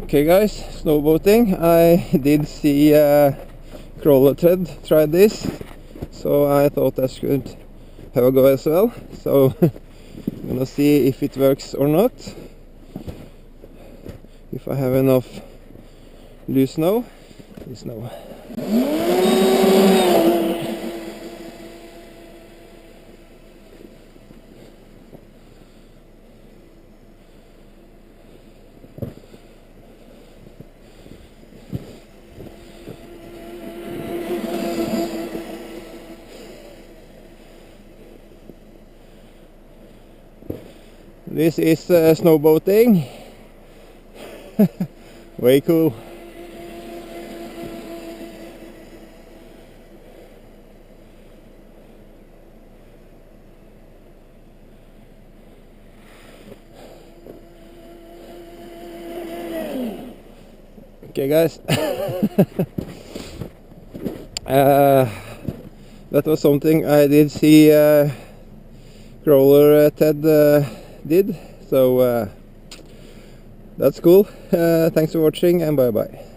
Okay guys, snowboating. I did see crawler thread try this, so I thought I should have a go as well. So I'm gonna see if it works or not, if I have enough loose snow. This is snowboating. Way cool. Okay guys, that was something I did see Crawler Ted did, so that's cool. Thanks for watching and bye bye.